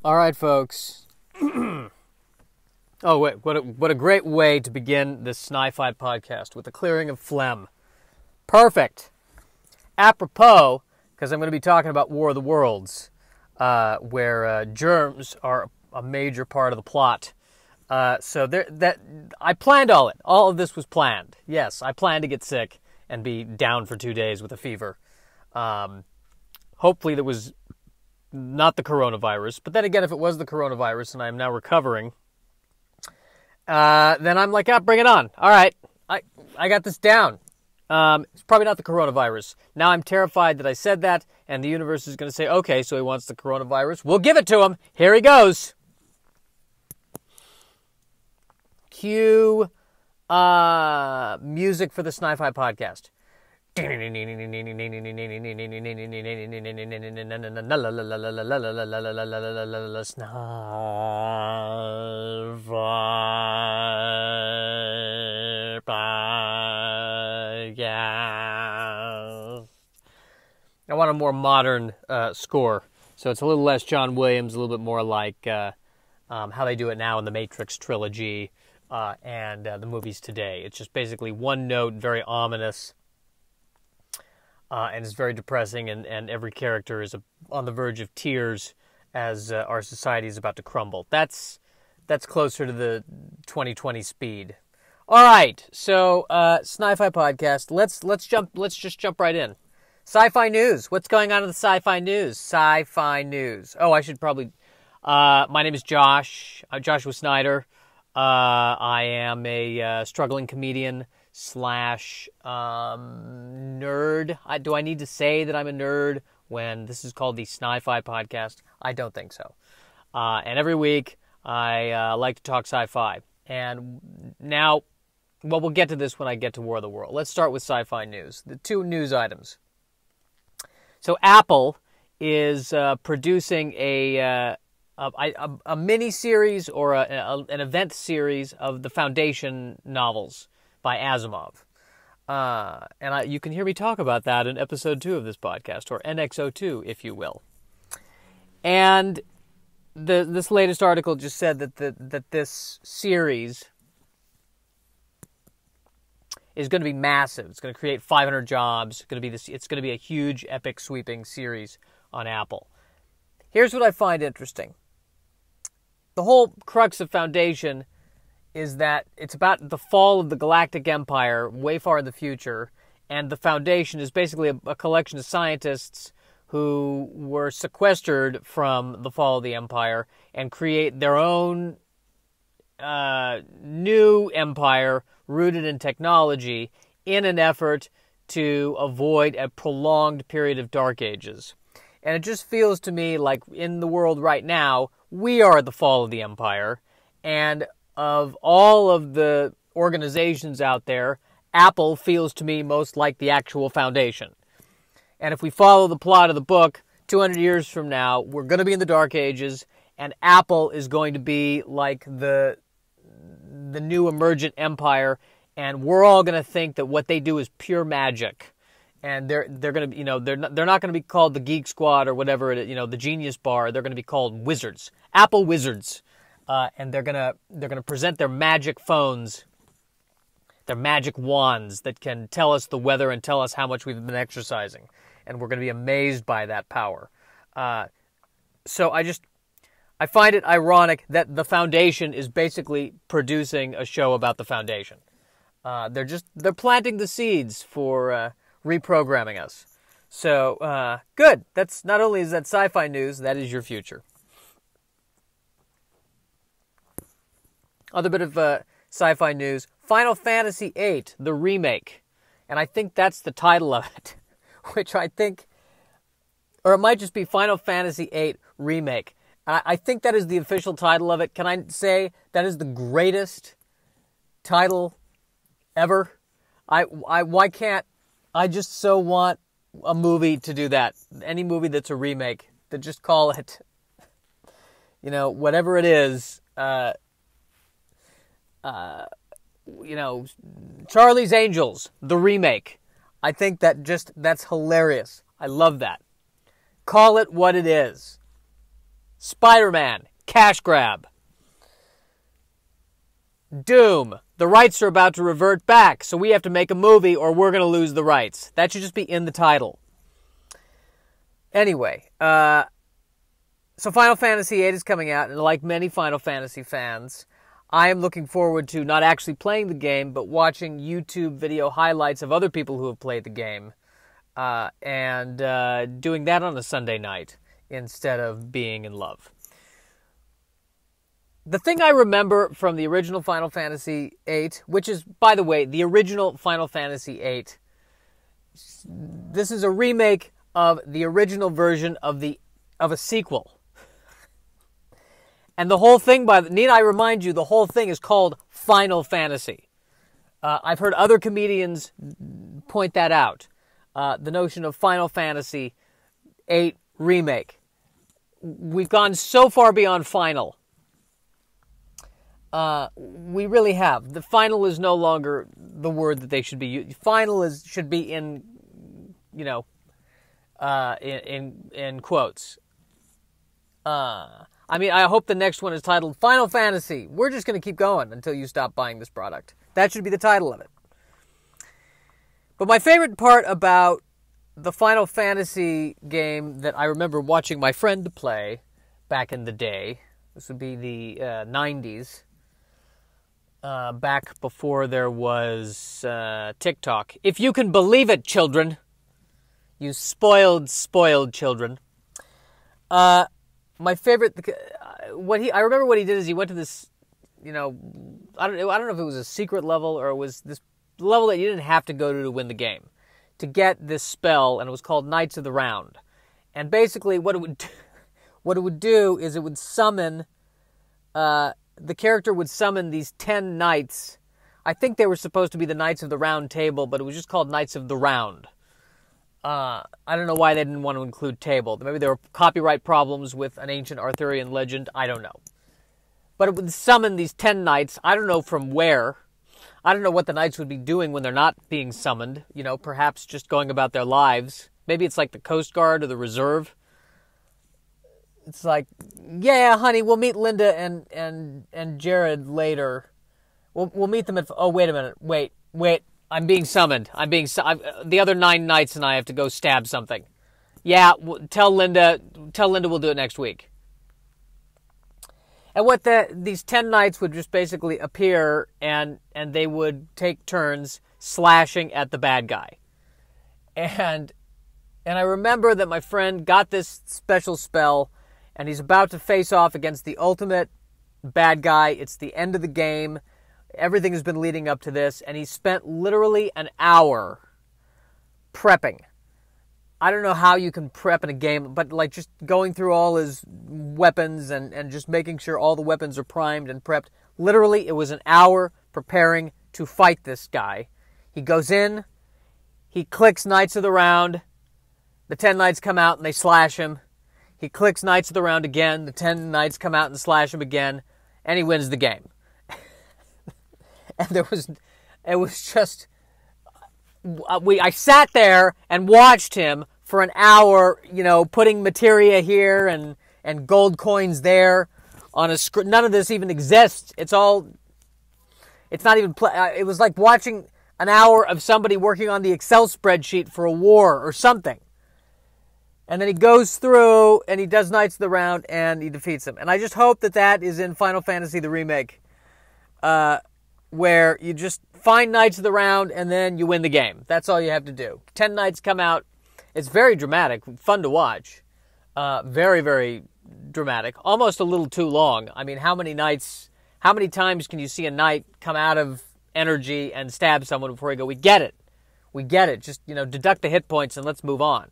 All right, folks. Oh, wait, what a great way to begin this Sci-Fi podcast, with the clearing of phlegm. Perfect. Apropos, because I'm going to be talking about War of the Worlds, where germs are a major part of the plot. So I planned all it. All of this was planned. Yes, I planned to get sick and be down for 2 days with a fever. Hopefully that was not the coronavirus. But then again, if it was the coronavirus and I'm now recovering, then I'm like, bring it on. All right, I got this down. It's probably not the coronavirus. Now I'm terrified that I said that, and the universe is going to say, okay, so he wants the coronavirus. We'll give it to him. Here he goes. Cue music for the Sci-Fi podcast. I want a more modern score, so it's a little less John Williams, a little bit more like how they do it now in the Matrix trilogy and the movies today. It's just basically one note, very ominous, and it's very depressing, and every character is on the verge of tears as our society is about to crumble. That's closer to the 2020 speed. All right, so Sci-Fi podcast. Let's just jump right in. Sci-Fi news. What's going on in the sci-fi news? Sci-fi news. Oh, I should probably. My name is Josh. I'm Joshua Snyder. I am a struggling comedian / nerd. Do I need to say that I'm a nerd when this is called the Sci-Fi podcast? I don't think so. And every week I like to talk sci-fi. And now, well, we'll get to this when I get to War of the World. Let's start with sci-fi news. The two news items. So Apple is producing a mini-series or an event series of the Foundation novels by Asimov. And you can hear me talk about that in episode 2 of this podcast, or NX-02, if you will. And this latest article just said that this series is going to be massive. It's going to create 500 jobs. It's going to be a huge, epic, sweeping series on Apple. Here's what I find interesting. The whole crux of Foundation is that it's about the fall of the Galactic Empire way far in the future, and the Foundation is basically a collection of scientists who were sequestered from the fall of the Empire and create their own new empire rooted in technology in an effort to avoid a prolonged period of dark ages. And it just feels to me like in the world right now, we are at the fall of the empire, and of all of the organizations out there, Apple feels to me most like the actual Foundation. And if we follow the plot of the book, 200 years from now, we're going to be in the dark ages, and Apple is going to be like the new emergent empire, and we're all going to think that what they do is pure magic. And they're going to, they're not going to be called the Geek Squad or whatever, the Genius Bar. They're going to be called Wizards, Apple Wizards, and they're going to present their magic phones, their magic wands that can tell us the weather and tell us how much we've been exercising, and we're going to be amazed by that power. So I find it ironic that the Foundation is basically producing a show about the Foundation. They're planting the seeds for reprogramming us. So, good. That's not only is that sci-fi news, that is your future. Other bit of sci-fi news. Final Fantasy VIII, the remake. And I think that's the title of it. Which I think, or it might just be Final Fantasy VIII Remake. I think that is the official title of it. Can I say that is the greatest title ever? Why can't I just so want a movie to do that? Any movie that's a remake, to just call it, whatever it is, Charlie's Angels, the remake. I think that's hilarious. I love that. Call it what it is. Spider-Man, cash grab. Doom, the rights are about to revert back, so we have to make a movie or we're going to lose the rights. That should just be in the title. Anyway, so Final Fantasy VIII is coming out, and like many Final Fantasy fans, I am looking forward to not actually playing the game, but watching YouTube video highlights of other people who have played the game, and doing that on a Sunday night instead of being in love. The thing I remember from the original Final Fantasy VIII, which is, by the way, the original Final Fantasy VIII, this is a remake of the original version of a sequel. And the whole thing, need I remind you, the whole thing is called Final Fantasy. I've heard other comedians point that out. The notion of Final Fantasy VIII Remake. We've gone so far beyond final. We really have. The final is no longer the word that they should be using. Final should be in, in quotes. I mean, I hope the next one is titled Final Fantasy. We're just going to keep going until you stop buying this product. That should be the title of it. But my favorite part about the Final Fantasy game that I remember watching my friend play back in the day, this would be the 90s, back before there was TikTok. If you can believe it, children. You spoiled children. My favorite, I remember what he did is he went to this, I don't know if it was a secret level or it was this level that you didn't have to go to win the game, to get this spell, and it was called Knights of the Round. And basically what it would do is it would summon, the character would summon these 10 knights. I think they were supposed to be the Knights of the Round Table, but it was just called Knights of the Round. I don't know why they didn't want to include table. Maybe there were copyright problems with an ancient Arthurian legend. I don't know. But it would summon these 10 knights. I don't know from where. I don't know what the knights would be doing when they're not being summoned. Perhaps just going about their lives. Maybe it's like the Coast Guard or the Reserve. It's like, yeah, honey, we'll meet Linda and Jared later. We'll meet them at... Oh, wait a minute. Wait. I'm being summoned. The other 9 knights and I have to go stab something. Yeah, tell Linda we'll do it next week. And these 10 knights would just basically appear and they would take turns slashing at the bad guy. And I remember that my friend got this special spell and he's about to face off against the ultimate bad guy. It's the end of the game. Everything has been leading up to this, and he spent literally an hour prepping. I don't know how you can prep in a game, but like just going through all his weapons and just making sure all the weapons are primed and prepped. Literally, it was an hour preparing to fight this guy. He goes in, he clicks Knights of the Round, the 10 knights come out and they slash him. He clicks Knights of the Round again, the 10 knights come out and slash him again, and he wins the game. And it was just, I sat there and watched him for an hour, putting materia here and gold coins there on a screen. None of this even exists. It's not even, it was like watching an hour of somebody working on the Excel spreadsheet for a war or something. And then he goes through and he does Knights of the Round and he defeats him. And I just hope that is in Final Fantasy the Remake, where you just find Knights of the Round and then you win the game. That's all you have to do. 10 knights come out. It's very dramatic, fun to watch. Very, very dramatic. Almost a little too long. I mean, how many times can you see a knight come out of energy and stab someone before you go, we get it. Just, deduct the hit points and let's move on.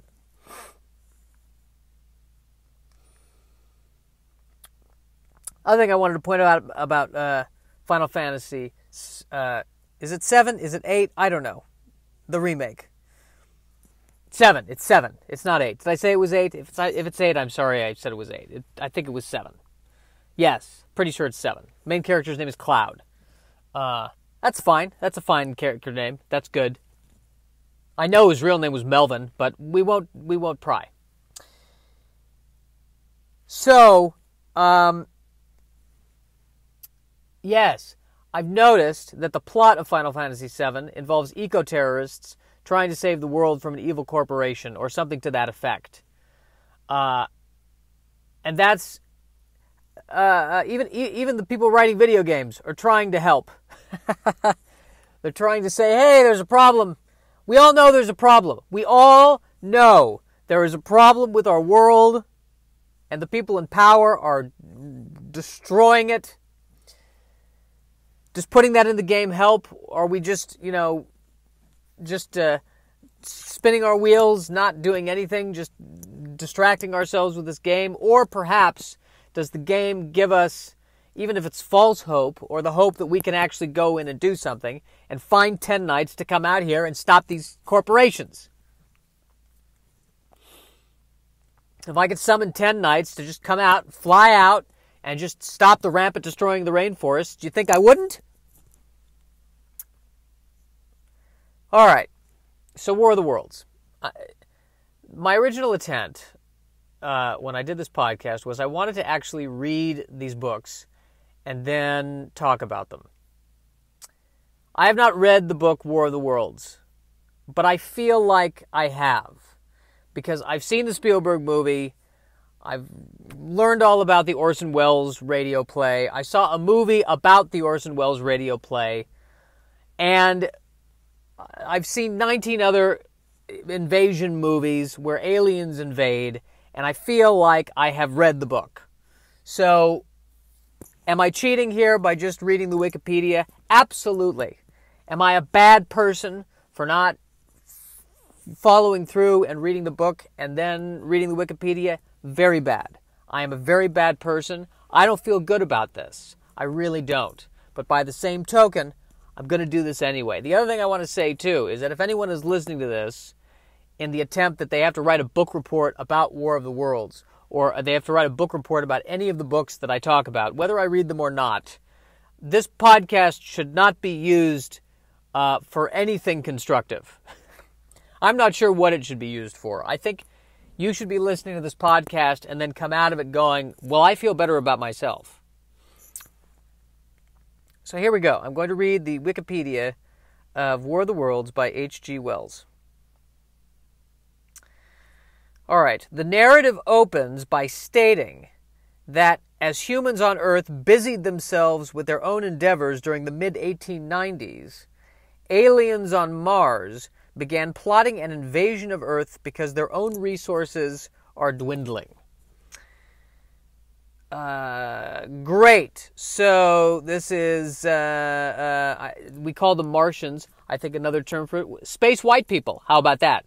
Other thing I wanted to point out about Final Fantasy, is it 7? Is it 8? I don't know. The remake. 7. It's 7. It's not 8. Did I say it was 8? If it's 8, I'm sorry I said it was 8. I think it was 7. Yes, pretty sure it's 7. Main character's name is Cloud. That's fine. That's a fine character name. That's good. I know his real name was Melvin, but we won't pry. So, Yes, I've noticed that the plot of Final Fantasy VII involves eco-terrorists trying to save the world from an evil corporation, or something to that effect. And that's... even the people writing video games are trying to help. They're trying to say, hey, there's a problem. We all know there's a problem. We all know there is a problem with our world, and the people in power are destroying it. Does putting that in the game help? Or are we just, spinning our wheels, not doing anything, just distracting ourselves with this game? Or perhaps, does the game give us, even if it's false hope, or the hope that we can actually go in and do something, and find 10 knights to come out here and stop these corporations? If I could summon 10 knights to just come out, fly out, and just stop the rampant destroying the rainforest, do you think I wouldn't? All right, so War of the Worlds. My original intent when I did this podcast was I wanted to actually read these books and then talk about them. I have not read the book War of the Worlds, but I feel like I have, because I've seen the Spielberg movie. I've learned all about the Orson Welles radio play. I saw a movie about the Orson Welles radio play, and I've seen 19 other invasion movies where aliens invade, and I feel like I have read the book. So, am I cheating here by just reading the Wikipedia? Absolutely. Am I a bad person for not following through and reading the book and then reading the Wikipedia? Very bad. I am a very bad person. I don't feel good about this. I really don't. But by the same token, I'm going to do this anyway. The other thing I want to say, too, is that if anyone is listening to this in the attempt that they have to write a book report about War of the Worlds, or they have to write a book report about any of the books that I talk about, whether I read them or not, this podcast should not be used for anything constructive. I'm not sure what it should be used for. I think you should be listening to this podcast and then come out of it going, well, I feel better about myself. So here we go. I'm going to read the Wikipedia of War of the Worlds by H.G. Wells. All right. The narrative opens by stating that as humans on Earth busied themselves with their own endeavors during the mid-1890s, aliens on Mars began plotting an invasion of Earth because their own resources are dwindling. Great. So this is, we call them Martians. I think another term for it, space white people. How about that?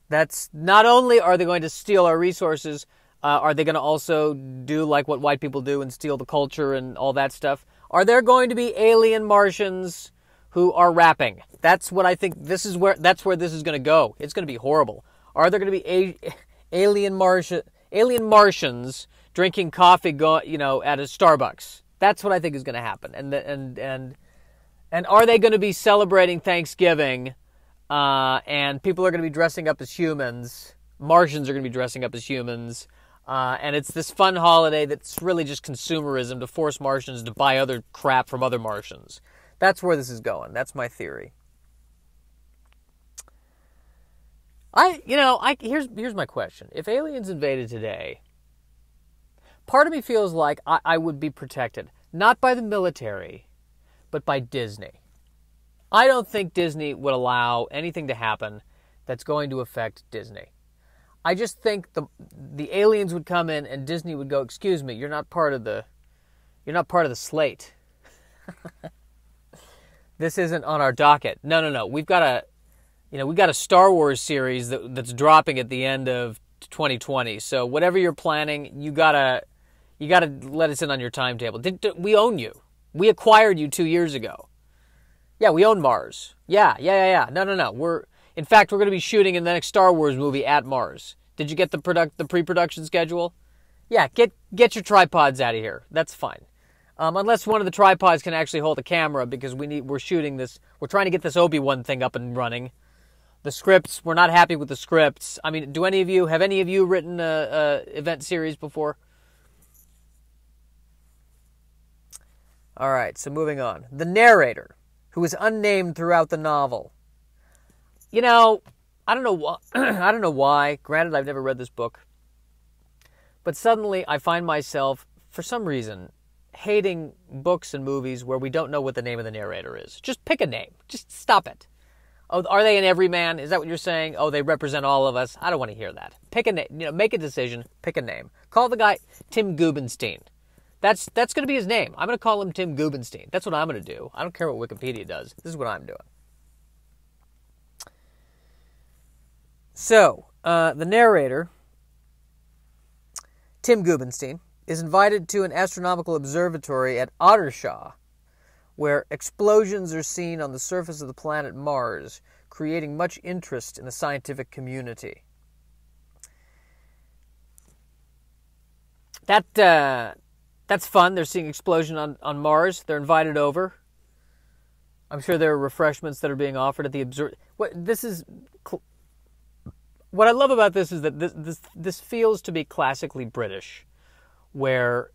That's not only are they going to steal our resources, are they going to also do like what white people do and steal the culture and all that stuff? Are there going to be alien Martians who are rapping? That's what I think. That's where this is going to go. It's going to be horrible. Are there going to be alien Martians drinking coffee, at a Starbucks? That's what I think is going to happen. And are they going to be celebrating Thanksgiving? And people are going to be dressing up as humans. Martians are going to be dressing up as humans. And it's this fun holiday that's really just consumerism to force Martians to buy other crap from other Martians. That's where this is going. That's my theory. Here's my question. If aliens invaded today, part of me feels like I would be protected, not by the military, but by Disney. I don't think Disney would allow anything to happen that's going to affect Disney. I just think the aliens would come in and Disney would go, "Excuse me, you're not part of the slate. This isn't on our docket. No. We've got a Star Wars series that's dropping at the end of 2020. So whatever you're planning, you gotta let us in on your timetable. We own you. We acquired you 2 years ago. Yeah, we own Mars. Yeah. No. In fact, we're going to be shooting in the next Star Wars movie at Mars. Did you get the pre-production schedule? Yeah, get your tripods out of here. That's fine. Unless one of the tripods can actually hold a camera, because we're shooting this. We're trying to get this Obi-Wan thing up and running. The scripts, we're not happy with the scripts. I mean, have any of you written a event series before? All right, so moving on. The narrator, who is unnamed throughout the novel. You know, I don't know why. I don't know why. Granted, I've never read this book. But suddenly I find myself, for some reason, hating books and movies where we don't know what the name of the narrator is. Just pick a name. Just stop it. Oh, are they an everyman? Is that what you're saying? Oh, they represent all of us? I don't want to hear that. Pick a name. Make a decision. Pick a name. Call the guy Tim Gubenstein. That's going to be his name. I'm going to call him Tim Gubenstein. That's what I'm going to do. I don't care what Wikipedia does. This is what I'm doing. So, the narrator, Tim Gubenstein, is invited to an astronomical observatory at Ottershaw, where explosions are seen on the surface of the planet Mars, creating much interest in the scientific community. That's fun. They're seeing explosion on Mars. They're invited over. I'm sure there are refreshments that are being offered at the What I love about this is that this feels to be classically British, where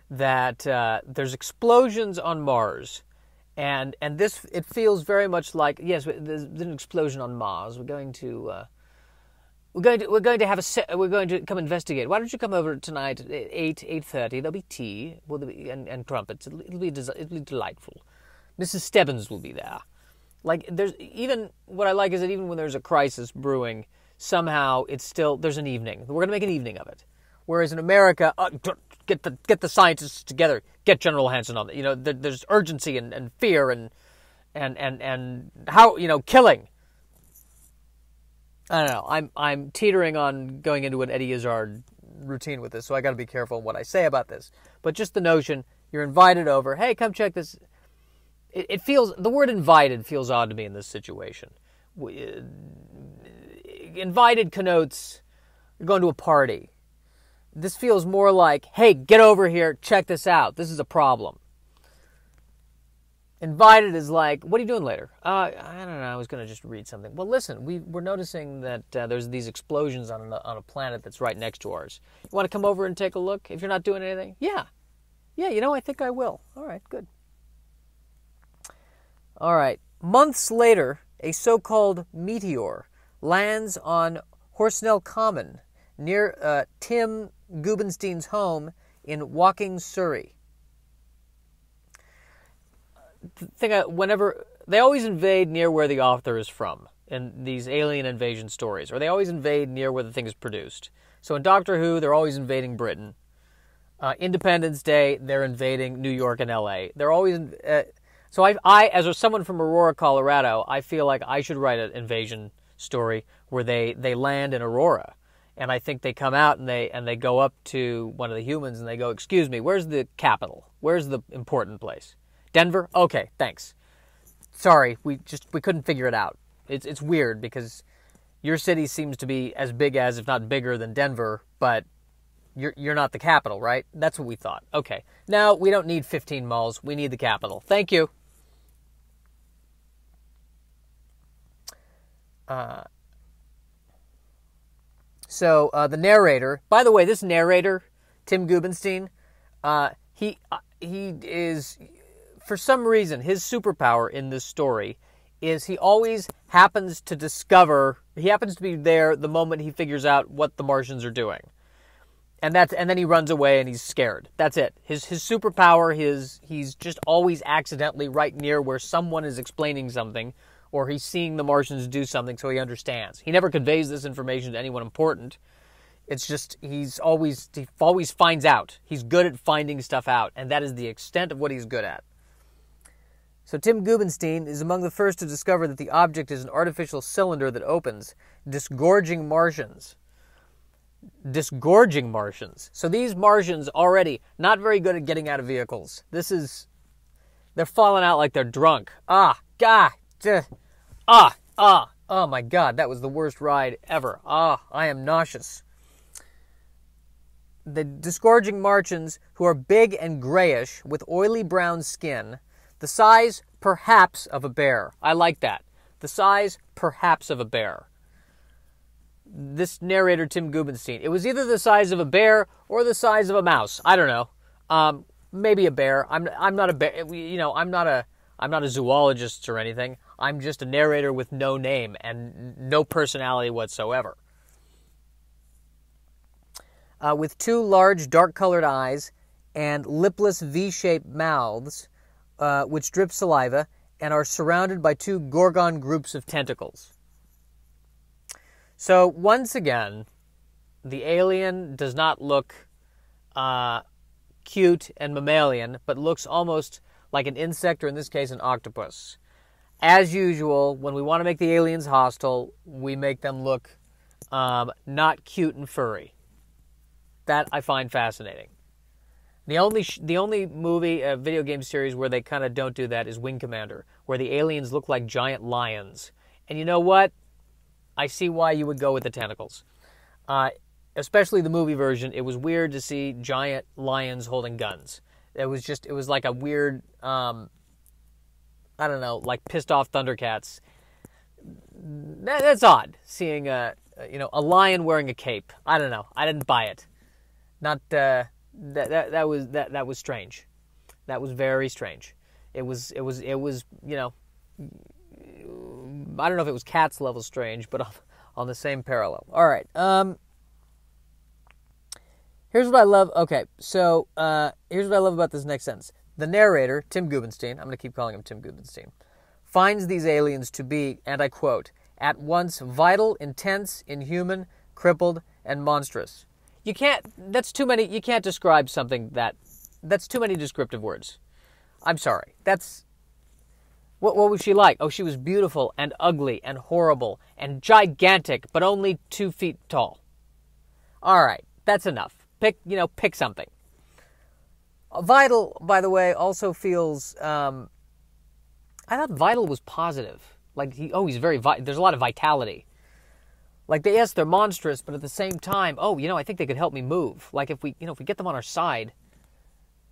there's explosions on Mars, and this, it feels very much like, yes, there's an explosion on Mars. We're going to come investigate. Why don't you come over tonight at 8:30? There'll be tea, and crumpets. It'll be delightful. Mrs. Stebbins will be there. Like, what I like is that even when there's a crisis brewing, somehow there's an evening. We're going to make an evening of it. Whereas in America, get the scientists together, get General Hansen on it. There's urgency and fear and how, killing. I don't know. I'm teetering on going into an Eddie Izzard routine with this, so I got to be careful what I say about this. But just the notion, you're invited over. Hey, come check this. It feels, the word invited feels odd to me in this situation. Invited connotes you're going to a party. This feels more like, hey, get over here, check this out. This is a problem. Invited is like, what are you doing later? I don't know, I was going to just read something. Well, listen, we're noticing that there's these explosions on a planet that's right next to ours. You want to come over and take a look if you're not doing anything? Yeah, I think I will. All right, good. All right. Months later, a so-called meteor lands on Horsnell Common near Tim Gubenstein's home in Woking, Surrey. Whenever they always invade near where the author is from in these alien invasion stories, or they always invade near where the thing is produced. So in Doctor Who, they're always invading Britain. Independence Day, they're invading New York and L.A. They're always So I, as someone from Aurora, Colorado, I feel like I should write an invasion story where they land in Aurora, and I think they come out and they go up to one of the humans and they go, "Excuse me, where's the capital? Where's the important place? Denver? Okay, thanks. Sorry, we couldn't figure it out. It's weird because your city seems to be as big as, if not bigger than Denver, but you're not the capital, right? That's what we thought. Okay, now we don't need 15 malls. We need the capital. Thank you." So the narrator, by the way, this narrator, Tim Gubenstein, he is, for some reason, his superpower in this story is he always happens to be there the moment he figures out what the Martians are doing. And then he runs away and he's scared. That's it. His superpower, he's just always accidentally right near where someone is explaining something, or he's seeing the Martians do something so he understands. He never conveys this information to anyone important. It's just he always finds out. He's good at finding stuff out, and that is the extent of what he's good at. So Tim Gubenstein is among the first to discover that the object is an artificial cylinder that opens, disgorging Martians. So these Martians already not very good at getting out of vehicles. They're falling out like they're drunk. Oh my God, that was the worst ride ever. I am nauseous. The disgorging Martians, who are big and grayish with oily brown skin, the size perhaps of a bear. I like that. The size perhaps of a bear. This narrator, Tim Gubenstein, it was either the size of a bear or the size of a mouse. I don't know. maybe a bear. I'm not a bear. I'm not a zoologist or anything. I'm just a narrator with no name and no personality whatsoever. With two large dark-colored eyes and lipless V-shaped mouths, which drip saliva, and are surrounded by two gorgon groups of tentacles. So, once again, the alien does not look cute and mammalian, but looks almost like an insect, or in this case, an octopus. As usual, when we want to make the aliens hostile, we make them look not cute and furry. That I find fascinating. The only movie, video game series where they kind of don't do that is Wing Commander, where the aliens look like giant lions. And you know what? I see why you would go with the tentacles. Especially the movie version, it was weird to see giant lions holding guns. It was like a weird, I don't know, like pissed off Thundercats. That's odd, seeing a lion wearing a cape. I don't know. I didn't buy it. That was strange. That was very strange. It was I don't know if it was Cats level strange, but on the same parallel. All right. Here's what I love. Okay, so here's what I love about this next sentence. The narrator, Tim Gubenstein, I'm going to keep calling him Tim Gubenstein, finds these aliens to be, and I quote, at once vital, intense, inhuman, crippled, and monstrous. You can't describe something that's too many descriptive words. I'm sorry. What was she like? Oh, she was beautiful and ugly and horrible and gigantic, but only 2 feet tall. All right, that's enough. Pick something. Vital, by the way, also feels. I thought vital was positive. Like he's very. There's a lot of vitality. Like yes, they're monstrous, but at the same time, I think they could help me move. Like if we get them on our side.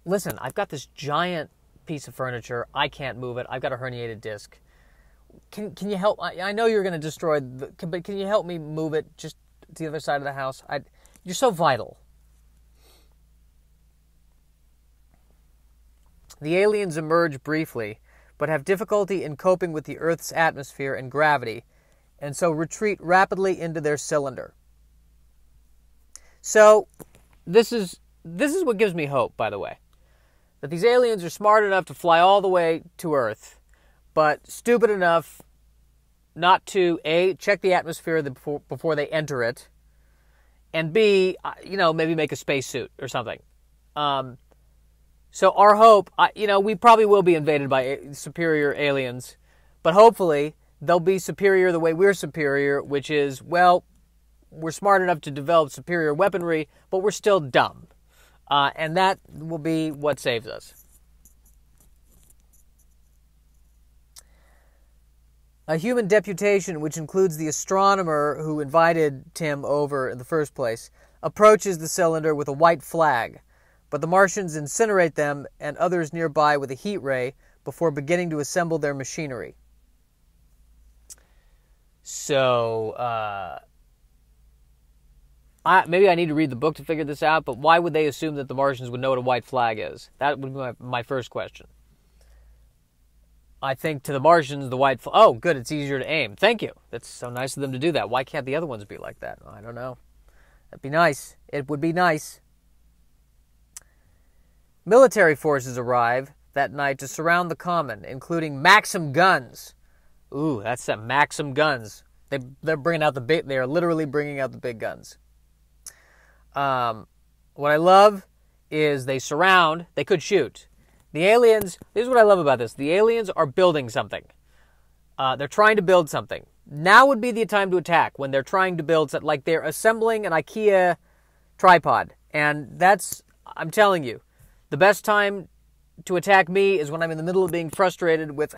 Listen, I've got this giant piece of furniture. I can't move it. I've got a herniated disc. Can you help? I know you're going to destroy, but can you help me move it just to the other side of the house? You're so vital. The aliens emerge briefly, but have difficulty in coping with the Earth's atmosphere and gravity, and so retreat rapidly into their cylinder. So, this is what gives me hope, by the way. That these aliens are smart enough to fly all the way to Earth, but stupid enough not to, A, check the atmosphere before they enter it, and B, maybe make a spacesuit or something. So our hope, we probably will be invaded by superior aliens, but hopefully they'll be superior the way we're superior, which is, well, we're smart enough to develop superior weaponry, but we're still dumb. And that will be what saves us. A human deputation, which includes the astronomer who invited Tim over in the first place, approaches the cylinder with a white flag, but the Martians incinerate them and others nearby with a heat ray before beginning to assemble their machinery. So, maybe I need to read the book to figure this out, but why would they assume that the Martians would know what a white flag is? That would be my first question. I think to the Martians, the white flag... Oh, good, it's easier to aim. Thank you. That's so nice of them to do that. Why can't the other ones be like that? I don't know. That'd be nice. It would be nice. Military forces arrive that night to surround the common, including Maxim guns. Ooh, that's some Maxim guns. They're bringing out the big... They are literally bringing out the big guns. What I love is they surround. They could shoot. The aliens... This is what I love about this. The aliens are building something. They're trying to build something. Now would be the time to attack, when they're trying to build... Like they're assembling an IKEA tripod. And that's... I'm telling you, the best time to attack me is when I'm in the middle of being frustrated with...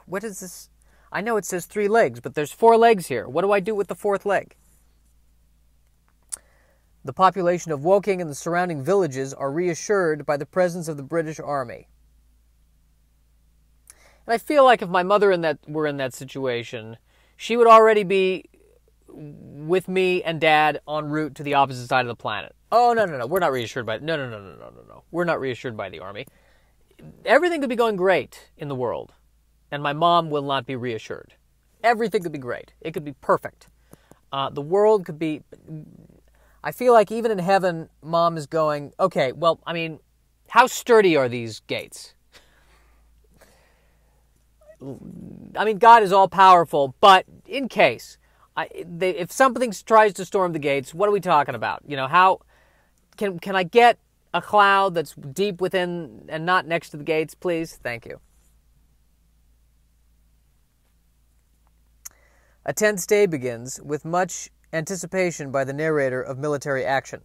What is this? I know it says 3 legs, but there's 4 legs here. What do I do with the 4th leg? The population of Woking and the surrounding villages are reassured by the presence of the British Army. And I feel like if my mother were in that situation, she would already be with me and Dad en route to the opposite side of the planet. Oh, no. We're not reassured by... No. We're not reassured by the Army. Everything could be going great in the world, and my mom will not be reassured. Everything could be great. It could be perfect. The world could be... I feel like even in heaven, Mom is going, okay, well, I mean, how sturdy are these gates? I mean, God is all-powerful, but in case, if something tries to storm the gates, what are we talking about? You know, how... Can I get a cloud that's deep within and not next to the gates, please? Thank you. A tense day begins with much anticipation by the narrator of military action.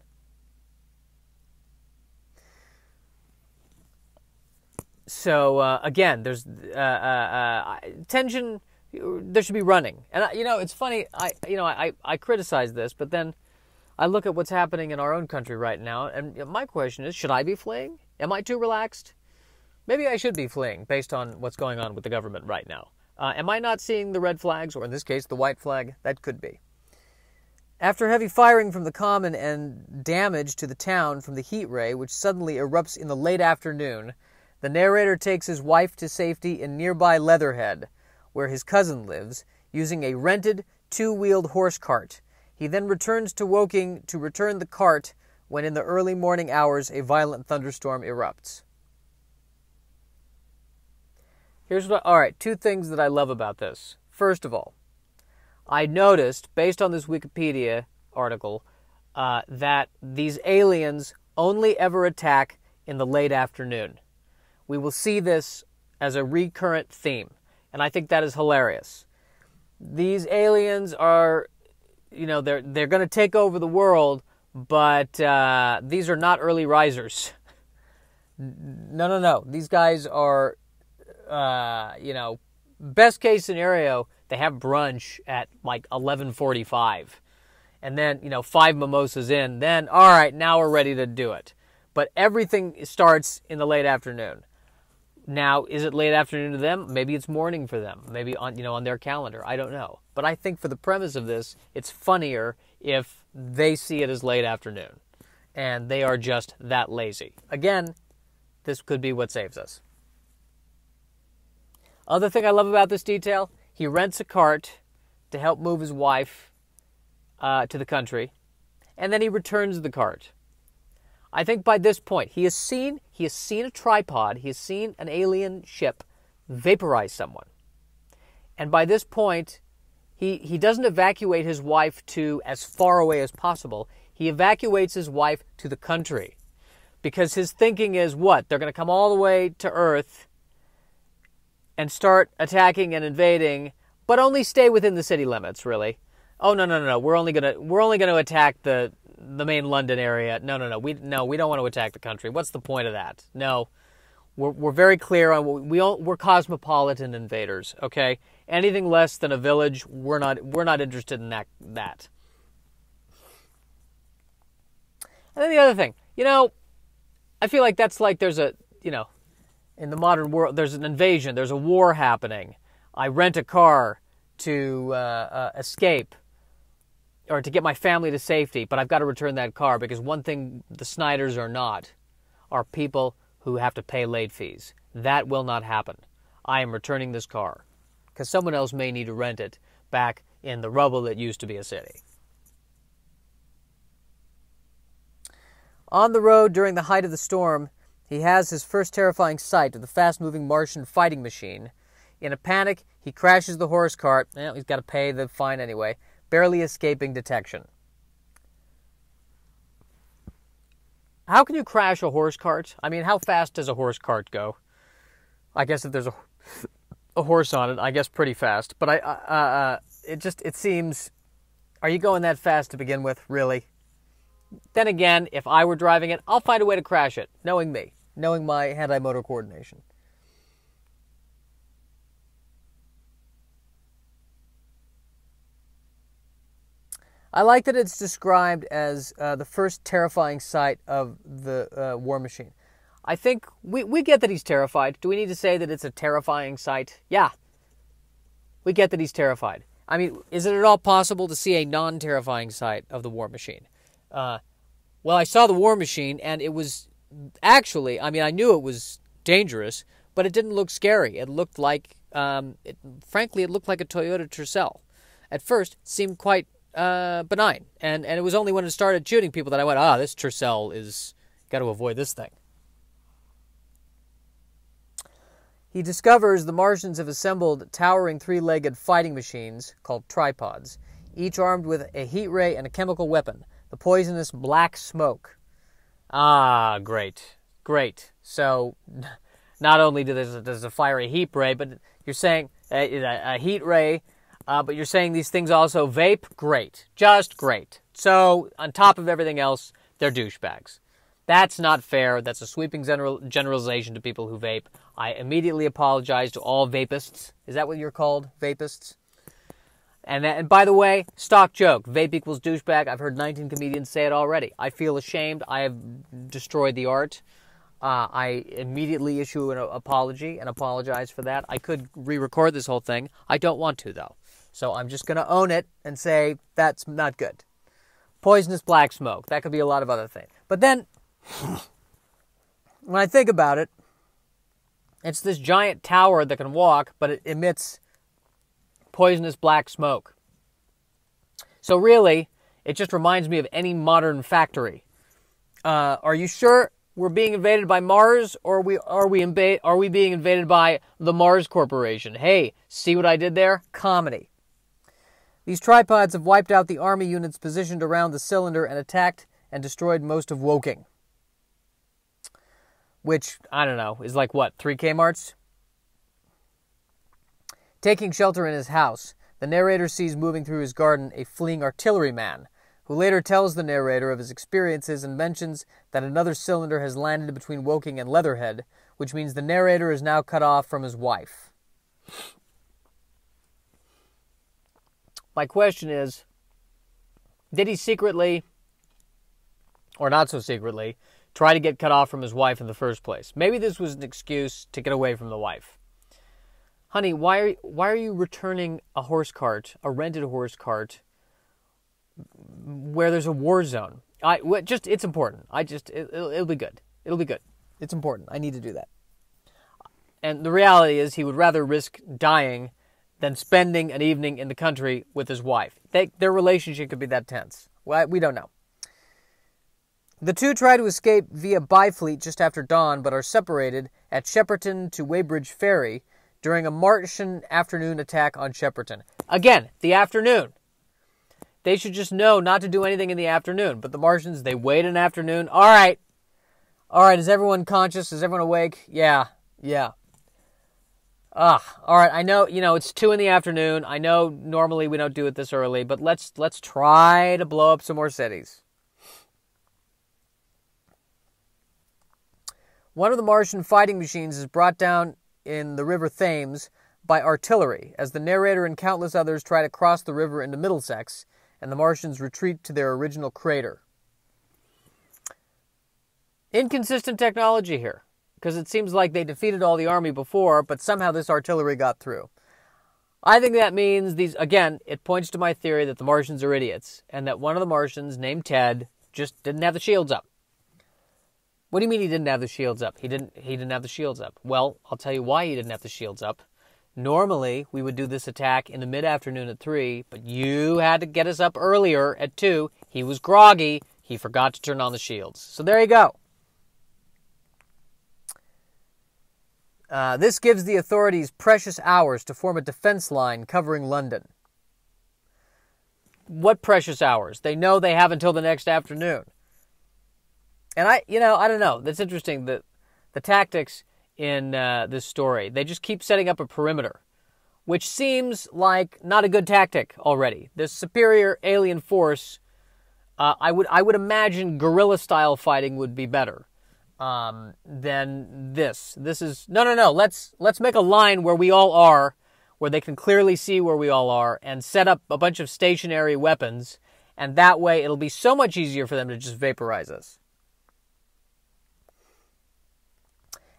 So, again, there's tension. There should be running. And, it's funny. I criticize this, but then I look at what's happening in our own country right now, and my question is, should I be fleeing? Am I too relaxed? Maybe I should be fleeing based on what's going on with the government right now. Am I not seeing the red flags, or in this case, the white flag? That could be. After heavy firing from the common and damage to the town from the heat ray, which suddenly erupts in the late afternoon, the narrator takes his wife to safety in nearby Leatherhead, where his cousin lives, using a rented two-wheeled horse cart. He then returns to Woking to return the cart when in the early morning hours a violent thunderstorm erupts. Alright, two things that I love about this. First of all, I noticed, based on this Wikipedia article, that these aliens only ever attack in the late afternoon. We will see this as a recurrent theme, and I think that is hilarious. These aliens are, they're going to take over the world, but these are not early risers. No. These guys are, best case scenario, they have brunch at like 11:45. And then, 5 mimosas in, then, all right, now we're ready to do it. But everything starts in the late afternoon. Now, is it late afternoon to them? Maybe it's morning for them. Maybe on their calendar. I don't know. But I think for the premise of this, it's funnier if they see it as late afternoon. And they are just that lazy. Again, this could be what saves us. Other thing I love about this detail, he rents a cart to help move his wife to the country, and then he returns the cart. I think by this point, he has seen a tripod, he has seen an alien ship vaporize someone. And by this point, he doesn't evacuate his wife to as far away as possible. He evacuates his wife to the country. Because his thinking is what? They're going to come all the way to Earth and start attacking and invading, but only stay within the city limits, really. Oh, no. We're only gonna attack the main London area. No. We don't want to attack the country. What's the point of that? No. We're very clear on we're cosmopolitan invaders, okay? Anything less than a village, we're not interested in that. And then the other thing, I feel like that's like there's in the modern world, there's an invasion, there's a war happening. I rent a car to escape or to get my family to safety, but I've got to return that car because one thing the Snyders are not are people who have to pay late fees. That will not happen. I am returning this car because someone else may need to rent it back in the rubble that used to be a city. On the road during the height of the storm, he has his first terrifying sight of the fast-moving Martian fighting machine. In a panic, he crashes the horse cart. He's got to pay the fine anyway, barely escaping detection. How can you crash a horse cart? I mean, how fast does a horse cart go? I guess if there's a horse on it, I guess pretty fast. But it seems, are you going that fast to begin with, really? Then again, if I were driving it, I'll find a way to crash it, knowing me, knowing my hand-eye-motor coordination. I like that it's described as the first terrifying sight of the war machine. I think we get that he's terrified. Do we need to say that it's a terrifying sight? Yeah. We get that he's terrified. I mean, is it at all possible to see a non-terrifying sight of the war machine? Well, I saw the War Machine, and it was actually, I mean, I knew it was dangerous, but it didn't look scary. It looked like, frankly, it looked like a Toyota Tercel. At first, it seemed quite benign, and it was only when it started shooting people that I went, this Tercel is, got to avoid this thing. He discovers the Martians have assembled towering three-legged fighting machines called tripods, each armed with a heat ray and a chemical weapon, the poisonous black smoke. Ah, great. Great. So, not only does it fire a heat ray, but you're saying a heat ray, but you're saying these things also vape? Great. Just great. So, on top of everything else, they're douchebags. That's not fair. That's a sweeping generalization to people who vape. I immediately apologize to all vapists. Is that what you're called? Vapists? And by the way, stock joke. Vape equals douchebag. I've heard 19 comedians say it already. I feel ashamed. I have destroyed the art. I immediately issue an apology and apologize for that. I could re-record this whole thing. I don't want to, though. So I'm just going to own it and say that's not good. Poisonous black smoke. That could be a lot of other things. But then, when I think about it, it's this giant tower that can walk, but it emits poisonous black smoke. So really, it just reminds me of any modern factory. Are you sure we're being invaded by Mars, or are we being invaded by the Mars Corporation? Hey, see what I did there? Comedy. These tripods have wiped out the army units positioned around the cylinder and attacked and destroyed most of Woking. Which, I don't know, is like what, 3 Kmarts? Taking shelter in his house, the narrator sees moving through his garden a fleeing artilleryman, who later tells the narrator of his experiences and mentions that another cylinder has landed between Woking and Leatherhead, which means the narrator is now cut off from his wife. My question is, did he secretly, or not so secretly, try to get cut off from his wife in the first place? Maybe this was an excuse to get away from the wife. Honey, why are you returning a horse cart, a rented horse cart, where there's a war zone? It's important. It'll be good. It'll be good. It's important. I need to do that. And the reality is, he would rather risk dying than spending an evening in the country with his wife. Their relationship could be that tense. We don't know. The two try to escape via Byfleet just after dawn, but are separated at Shepperton to Weybridge Ferry during a Martian afternoon attack on Shepperton. Again, the afternoon. They should just know not to do anything in the afternoon. But the Martians, they wait an afternoon. All right, is everyone conscious? Is everyone awake? Yeah. All right, I know, it's 2 in the afternoon. I know normally we don't do it this early, but let's try to blow up some more cities. One of the Martian fighting machines is brought down in the River Thames by artillery, as the narrator and countless others try to cross the river into Middlesex, and the Martians retreat to their original crater. Inconsistent technology here, because it seems like they defeated all the army before, but somehow this artillery got through. I think that means it points to my theory that the Martians are idiots, and that one of the Martians, named Ted, just didn't have the shields up. What do you mean he didn't have the shields up? He didn't have the shields up. Well, I'll tell you why he didn't have the shields up. Normally, we would do this attack in the mid-afternoon at 3, but you had to get us up earlier at 2. He was groggy. He forgot to turn on the shields. So there you go. This gives the authorities precious hours to form a defense line covering London. What precious hours? They know they have until the next afternoon. And I don't know. That's interesting. The tactics in this story, they just keep setting up a perimeter, which seems like not a good tactic already. This superior alien force, I would imagine guerrilla-style fighting would be better than this. This is no. Let's make a line where we all are, where they can clearly see where we all are, and set up a bunch of stationary weapons, and that way it'll be so much easier for them to just vaporize us.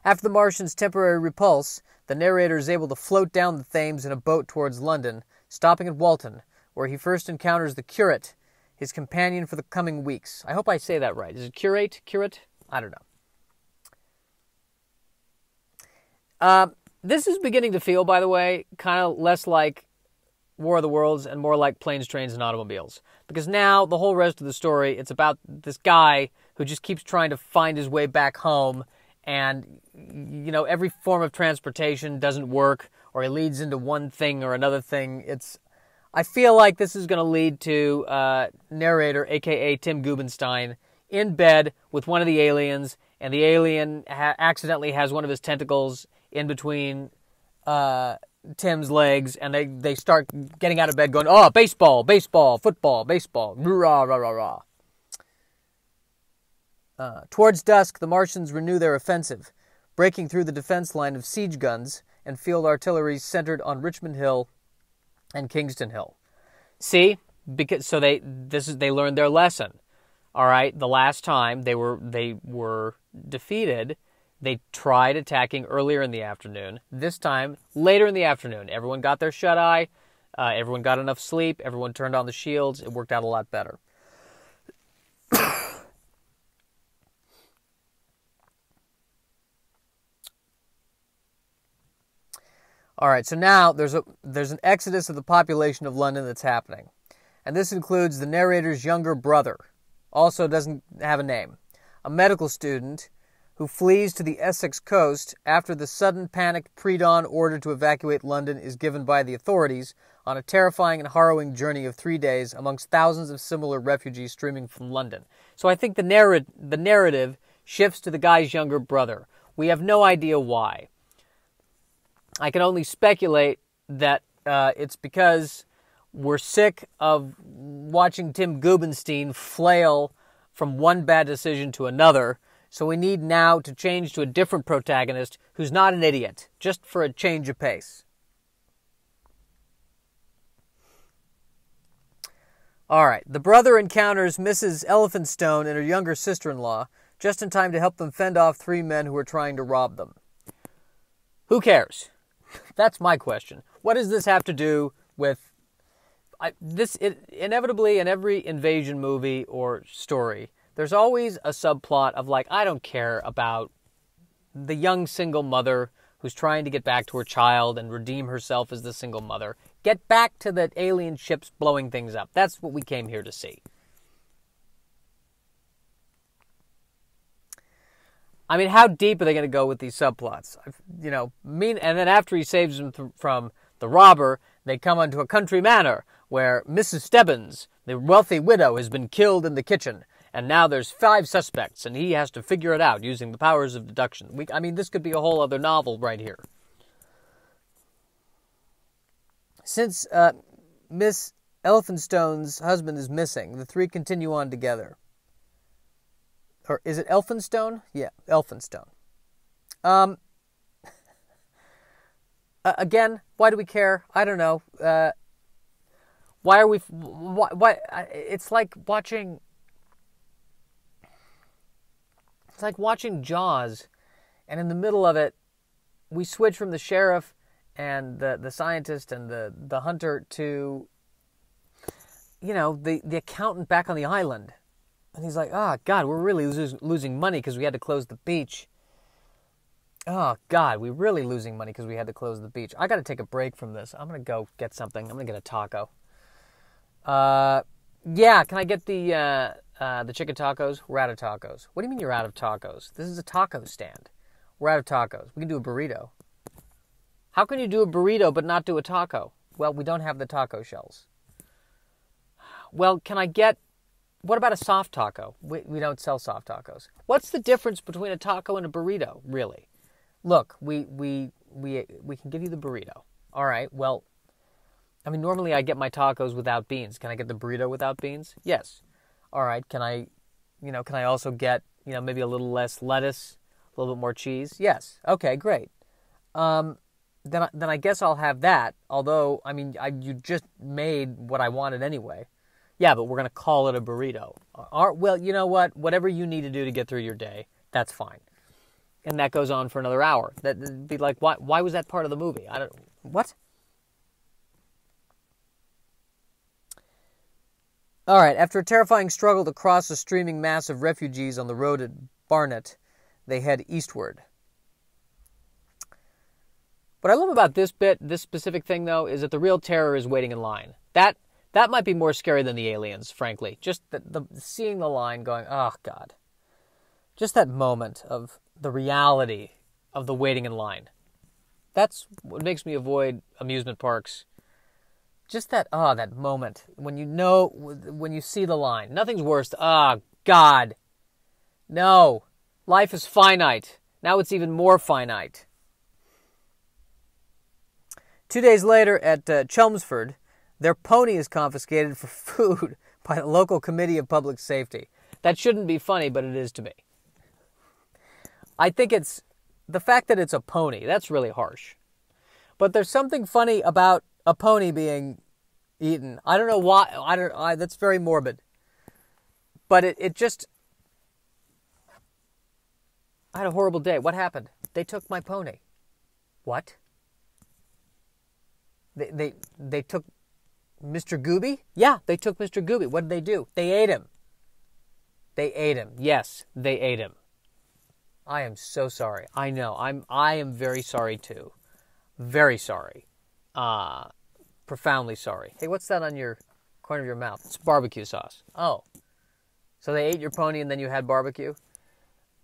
After the Martians' temporary repulse, the narrator is able to float down the Thames in a boat towards London, stopping at Walton, where he first encounters the curate, his companion for the coming weeks. I hope I say that right. Is it curate? Curate? I don't know. This is beginning to feel, by the way, kind of less like War of the Worlds and more like Planes, Trains, and Automobiles. Because now, the whole rest of the story, it's about this guy who just keeps trying to find his way back home, and, you know, every form of transportation doesn't work, or he leads into one thing or another thing. I feel like this is going to lead to narrator, a.k.a. Tim Gubenstein, in bed with one of the aliens, and the alien accidentally has one of his tentacles in between Tim's legs, and they start getting out of bed going, oh, baseball, baseball, football, baseball, rah, rah, rah, rah. Towards dusk, the Martians renew their offensive, breaking through the defense line of siege guns and field artillery centered on Richmond Hill and Kingston Hill. See, they learned their lesson. All right, the last time they were defeated, they tried attacking earlier in the afternoon. This time, later in the afternoon. Everyone got their shut-eye. Everyone got enough sleep. Everyone turned on the shields. It worked out a lot better. All right, so now there's an exodus of the population of London that's happening. And this includes the narrator's younger brother, also doesn't have a name, a medical student who flees to the Essex coast after the sudden panicked pre-dawn order to evacuate London is given by the authorities on a terrifying and harrowing journey of 3 days amongst thousands of similar refugees streaming from London. So I think the narrative shifts to the guy's younger brother. We have no idea why. I can only speculate that it's because we're sick of watching Tim Gubenstein flail from one bad decision to another, so we need now to change to a different protagonist who's not an idiot, just for a change of pace. All right, the brother encounters Mrs. Elphinstone and her younger sister-in-law just in time to help them fend off 3 men who are trying to rob them. Who cares? That's my question. What does this have to do with... inevitably, in every invasion movie or story, there's always a subplot of, like, I don't care about the young single mother who's trying to get back to her child and redeem herself as the single mother. Get back to the alien ships blowing things up. That's what we came here to see. I mean, how deep are they going to go with these subplots? And then after he saves them from the robber, they come onto a country manor where Mrs. Stebbins, the wealthy widow, has been killed in the kitchen. And now there's 5 suspects, and he has to figure it out using the powers of deduction. This could be a whole other novel right here. Since Miss Elphinstone's husband is missing, the 3 continue on together. Or is it Elphinstone? Yeah, Elphinstone. Again, why do we care? I don't know. Why are we... Why? It's like watching... It's like watching Jaws, and in the middle of it, we switch from the sheriff and the scientist and the hunter to, the accountant back on the island. And he's like, oh, God, we're really losing money because we had to close the beach. Oh, God, we're really losing money because we had to close the beach. I got to take a break from this. I'm going to go get something. I'm going to get a taco. Yeah, can I get the chicken tacos? We're out of tacos. What do you mean you're out of tacos? This is a taco stand. We're out of tacos. We can do a burrito. How can you do a burrito but not do a taco? Well, we don't have the taco shells. Well, can I get... What about a soft taco? We don't sell soft tacos. What's the difference between a taco and a burrito, really? Look, we can give you the burrito. All right, well, normally I get my tacos without beans. Can I get the burrito without beans? Yes. All right, can I also get, maybe a little less lettuce, a little bit more cheese? Yes. Okay, great. Then I guess I'll have that, although, you just made what I wanted anyway. Yeah, but we're going to call it a burrito. Well, you know what? Whatever you need to do to get through your day, that's fine. And that goes on for another hour. That'd be like, why was that part of the movie? What? All right, after a terrifying struggle to cross a streaming mass of refugees on the road at Barnet, they head eastward. What I love about this specific thing, though, is that the real terror is waiting in line. That might be more scary than the aliens, frankly. Just the seeing the line going, oh, God. Just that moment of the reality of the waiting in line. That's what makes me avoid amusement parks. Just that moment when you see the line. Nothing's worse. Oh, God. No. Life is finite. Now it's even more finite. 2 days later at Chelmsford, their pony is confiscated for food by the local committee of public safety. That shouldn't be funny, but it is to me. I think it's the fact that it's a pony. That's really harsh. But there's something funny about a pony being eaten. I don't know why. That's very morbid. But it just... I had a horrible day. What happened? They took my pony. What? They took Mr. Gooby? Yeah, they took Mr. Gooby. What did they do? They ate him. They ate him. Yes, they ate him. I am so sorry. I know. I am very sorry too. Very sorry. Profoundly sorry. Hey, what's that on your corner of your mouth? It's barbecue sauce. Oh. So they ate your pony and then you had barbecue?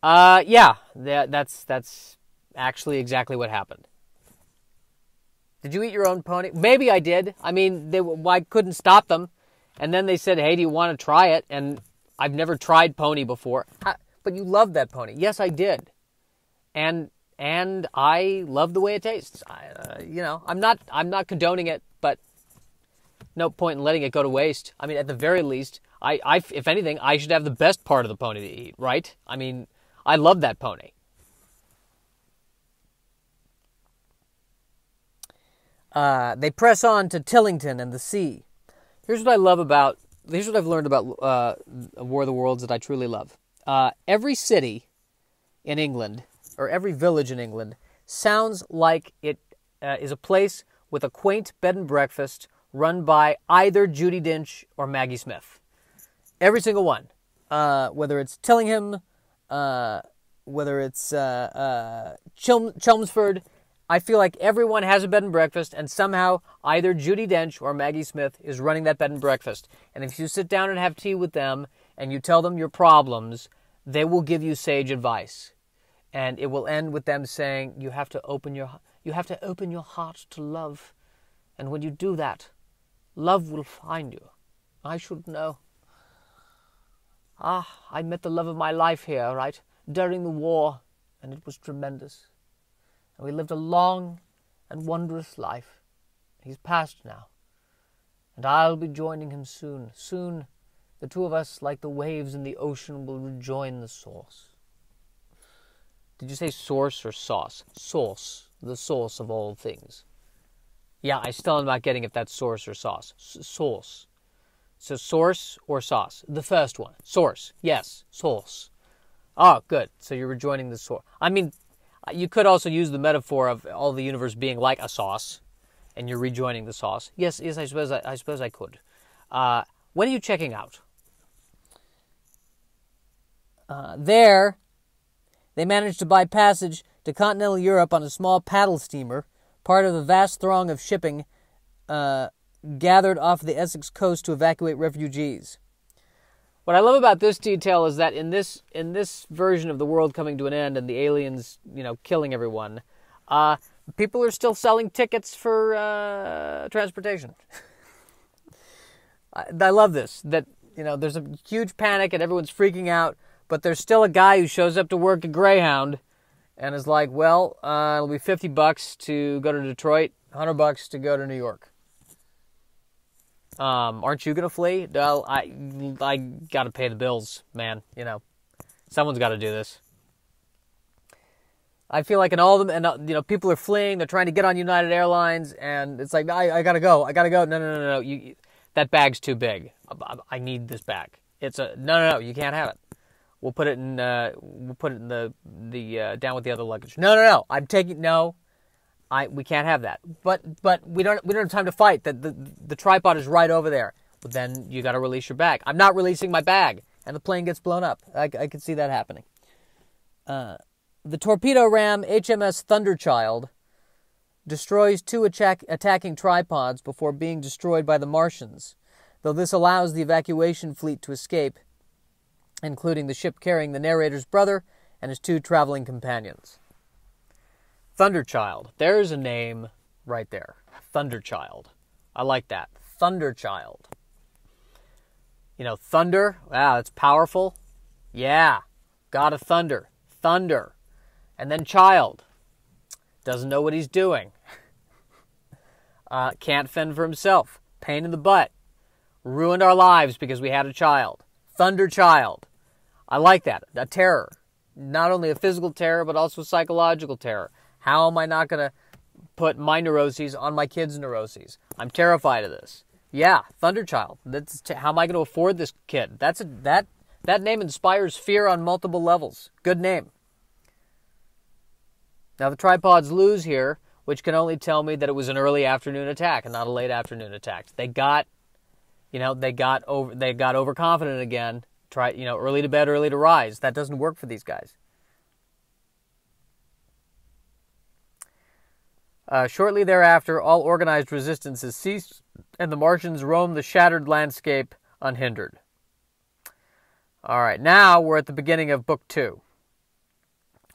Yeah. That's actually exactly what happened. Did you eat your own pony? Maybe I did. I mean, I couldn't stop them. And then they said, hey, do you want to try it? And I've never tried pony before. But you loved that pony. Yes, I did. And I love the way it tastes. I'm not condoning it, but no point in letting it go to waste. I mean, at the very least, if anything, I should have the best part of the pony to eat, right? I mean, I love that pony. They press on to Tillington and the sea. Here's what I've learned about War of the Worlds that I truly love. Every city in England, or every village in England, sounds like it is a place with a quaint bed and breakfast run by either Judi Dench or Maggie Smith. Every single one. Whether it's Tillingham, whether it's Chelmsford, I feel like everyone has a bed and breakfast, and somehow either Judi Dench or Maggie Smith is running that bed and breakfast. And if you sit down and have tea with them, and you tell them your problems, they will give you sage advice. And it will end with them saying, you have to open your heart to love. And when you do that, love will find you. I should know. I met the love of my life here, right? During the war, and it was tremendous. And we lived a long and wondrous life. He's passed now. And I'll be joining him soon. Soon, the two of us, like the waves in the ocean, will rejoin the source. Did you say source or sauce? Source, the source of all things. Yeah, I still am not getting if that's source or sauce. Source. So source or sauce? The first one. Source. Yes, source. Oh, good. So you're rejoining the source. I mean, you could also use the metaphor of all the universe being like a sauce, and you're rejoining the sauce. Yes, I suppose I could. When are you checking out? There, they managed to buy passage to continental Europe on a small paddle steamer, part of the vast throng of shipping gathered off the Essex coast to evacuate refugees. What I love about this detail is that in this version of the world coming to an end and the aliens, killing everyone, people are still selling tickets for transportation. I love this, that, there's a huge panic and everyone's freaking out, but there's still a guy who shows up to work at Greyhound and is like, well, it'll be $50 to go to Detroit, $100 to go to New York. Aren't you going to flee? Well, I got to pay the bills, man. Someone's got to do this. I feel like in all of them, and people are fleeing. They're trying to get on United Airlines, and it's like, I gotta go. No. That bag's too big. I need this bag. No. You can't have it. We'll put it in. The down with the other luggage. No. I'm taking no. We can't have that. But we don't have time to fight. The tripod is right over there. then you got to release your bag. I'm not releasing my bag, and the plane gets blown up. I could see that happening. The torpedo ram HMS Thunderchild destroys 2 attacking tripods before being destroyed by the Martians, though this allows the evacuation fleet to escape, including the ship carrying the narrator's brother and his 2 traveling companions. Thunderchild. There's a name right there. Thunderchild. I like that. Thunderchild. You know, thunder. Wow, that's powerful. Yeah. God of thunder. Thunder. And then child. Doesn't know what he's doing. Can't fend for himself. Pain in the butt. Ruined our lives because we had a child. Thunderchild. I like that. A terror. Not only a physical terror, but also a psychological terror. How am I not going to put my neuroses on my kids' neuroses? I'm terrified of this. Yeah, Thunderchild. How am I going to afford this kid? That name inspires fear on multiple levels. Good name. Now the tripods lose here, which can only tell me that it was an early afternoon attack and not a late afternoon attack. They got overconfident again. Early to bed, early to rise. That doesn't work for these guys. Shortly thereafter, all organized resistance has ceased, and the Martians roam the shattered landscape unhindered. All right, now we're at the beginning of Book 2.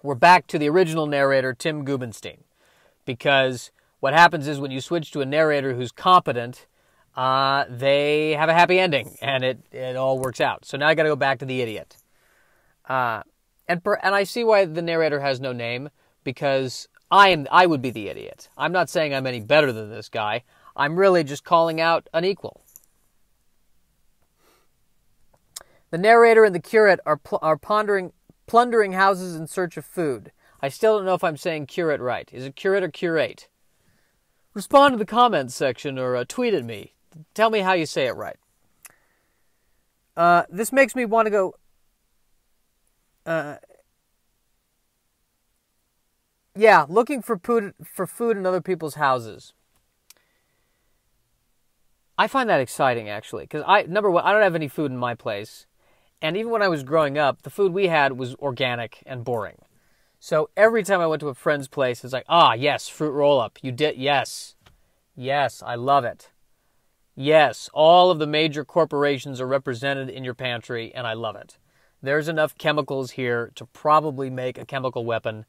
We're back to the original narrator, Tim Gubenstein, because what happens is when you switch to a narrator who's competent, they have a happy ending, and it all works out. So now I got to go back to the idiot. And I see why the narrator has no name, because I would be the idiot. I'm not saying I'm any better than this guy. I'm really just calling out an equal. The narrator and the curate are plundering houses in search of food. I still don't know if I'm saying curate right. Is it curate or curate? Respond to the comments section or tweet at me. Tell me how you say it right. This makes me want to go... looking for food in other people's houses. I find that exciting, actually, because number one, I don't have any food in my place. And even when I was growing up, the food we had was organic and boring. So every time I went to a friend's place, it's like, yes, fruit roll-up. You did, yes. Yes, I love it. Yes, all of the major corporations are represented in your pantry, and I love it. There's enough chemicals here to probably make a chemical weapon.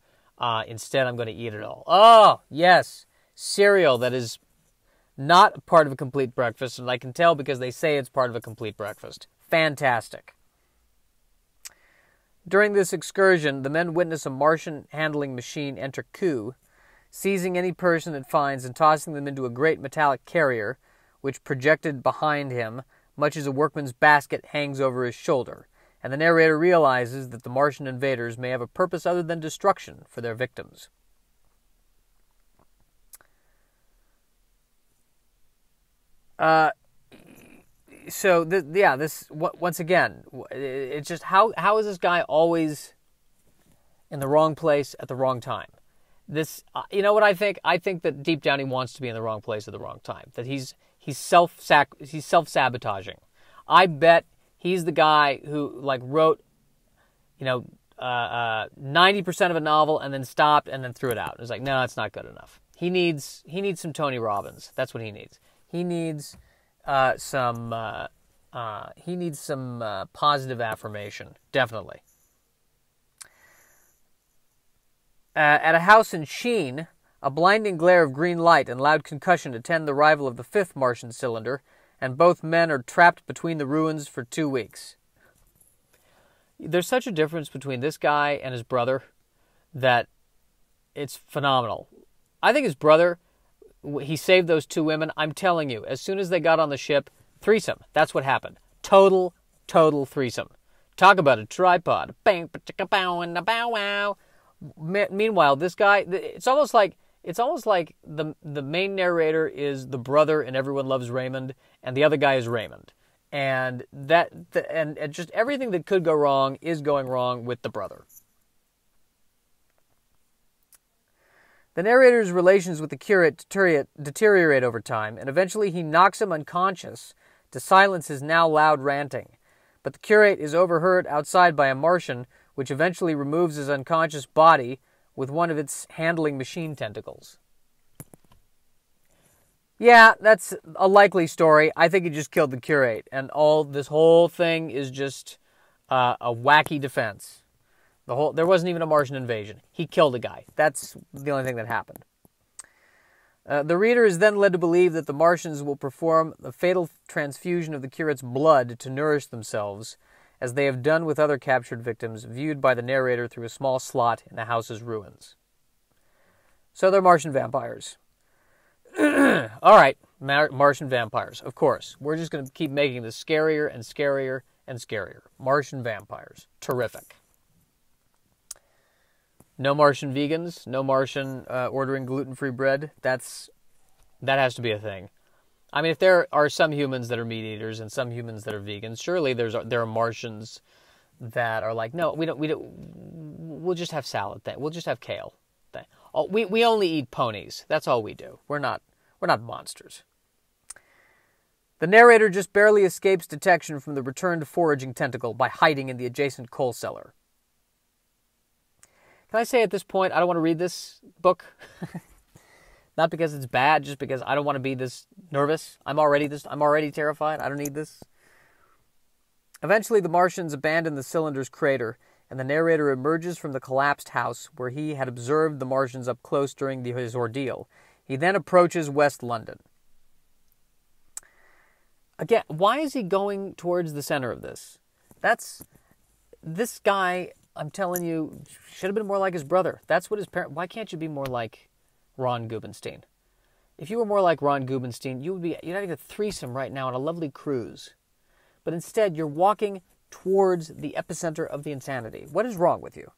Instead, I'm going to eat it all. Oh, yes, cereal that is not part of a complete breakfast, and I can tell because they say it's part of a complete breakfast. Fantastic. During this excursion, the men witness a Martian handling machine enter Ku, seizing any person it finds and tossing them into a great metallic carrier, which projected behind him, much as a workman's basket hangs over his shoulder, and the narrator realizes that the Martian invaders may have a purpose other than destruction for their victims. Once again, it's just how is this guy always in the wrong place at the wrong time? This, you know what I think? I think that deep down he wants to be in the wrong place at the wrong time. That he's self-sabotaging. I bet he's the guy who wrote, 90% of a novel and then stopped and then threw it out. It was like, no, it's not good enough. He needs some Tony Robbins. That's what he needs. He needs some positive affirmation. Definitely. At a house in Sheen, a blinding glare of green light and loud concussion attend the arrival of the 5th Martian cylinder, and both men are trapped between the ruins for 2 weeks. There's such a difference between this guy and his brother that it's phenomenal. I think his brother, he saved those 2 women. I'm telling you, as soon as they got on the ship, threesome. That's what happened. Total threesome. Talk about a tripod. Bang, bow, and a bow wow. Meanwhile, this guy, it's almost like the main narrator is the brother in Everyone Loves Raymond, and the other guy is Raymond, and and just everything that could go wrong is going wrong with the brother. The narrator's relations with the curate deteriorate over time, and eventually he knocks him unconscious to silence his now loud ranting. But the curate is overheard outside by a Martian, which eventually removes his unconscious body with one of its handling machine tentacles. Yeah, that's a likely story. I think he just killed the curate, and this whole thing is just a wacky defense. There wasn't even a Martian invasion. He killed a guy. That's the only thing that happened. The reader is then led to believe that the Martians will perform the fatal transfusion of the curate's blood to nourish themselves, as they have done with other captured victims, viewed by the narrator through a small slot in the house's ruins. So they're Martian vampires. All right, Martian vampires, of course. We're just going to keep making this scarier and scarier and scarier. Martian vampires. Terrific. No Martian vegans, no Martian ordering gluten-free bread. That has to be a thing. I mean, if there are some humans that are meat eaters and some humans that are vegans, surely there are Martians that are like, no, we don't. We'll just have salad. We'll just have kale. We only eat ponies. That's all we do. We're not monsters. The narrator just barely escapes detection from the returned foraging tentacle by hiding in the adjacent coal cellar. Can I say at this point, I don't want to read this book? Not because it's bad, just because I don't want to be this nervous. I'm already terrified. I don't need this. Eventually, the Martians abandon the cylinder's crater, and the narrator emerges from the collapsed house where he had observed the Martians up close during his ordeal. He then approaches West London. Again, why is he going towards the center of this? This guy, I'm telling you, should have been more like his brother. That's what his parent. Why can't you be more like Ron Gubenstein? If you were more like Ron Gubenstein, you'd have a threesome right now on a lovely cruise. But instead, you're walking towards the epicenter of the insanity. What is wrong with you?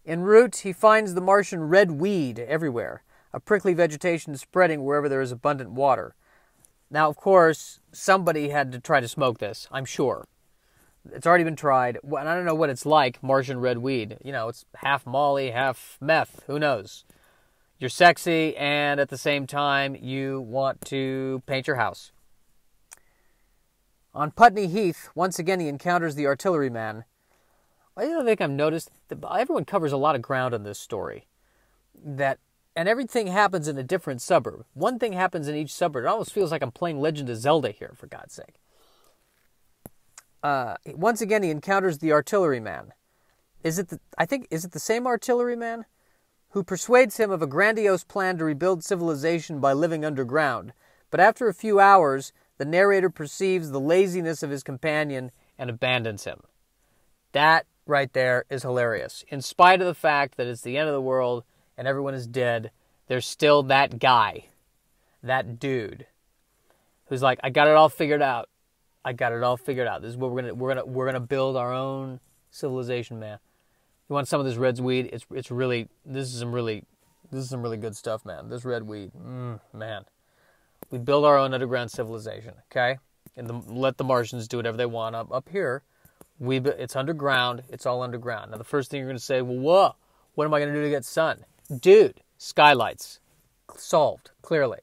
En route, he finds the Martian red weed everywhere, a prickly vegetation spreading wherever there is abundant water. Now, of course, somebody had to try to smoke this, I'm sure. It's already been tried, and I don't know what it's like, Martian red weed. You know, it's half molly, half meth, who knows? You're sexy, and at the same time, you want to paint your house. On Putney Heath, once again he encounters the artilleryman. I don't think I've noticed that everyone covers a lot of ground in this story. And everything happens in a different suburb. One thing happens in each suburb. It almost feels like I'm playing Legend of Zelda here, for God's sake. Once again, he encounters the artilleryman. Is it the same artilleryman who persuades him of a grandiose plan to rebuild civilization by living underground? But after a few hours, the narrator perceives the laziness of his companion and abandons him. That right there is hilarious. In spite of the fact that it's the end of the world and everyone is dead, there's still that guy, that dude, who's like, I got it all figured out. I got it all figured out. This is what we're gonna build our own civilization, man. You want some of this red weed? It's really this is some really good stuff, man. This red weed, man. We build our own underground civilization, okay? And let the Martians do whatever they want up here. It's underground. It's all underground. Now, the first thing you're going to say, well, whoa, what am I going to do to get sun? Dude, skylights. Solved, clearly.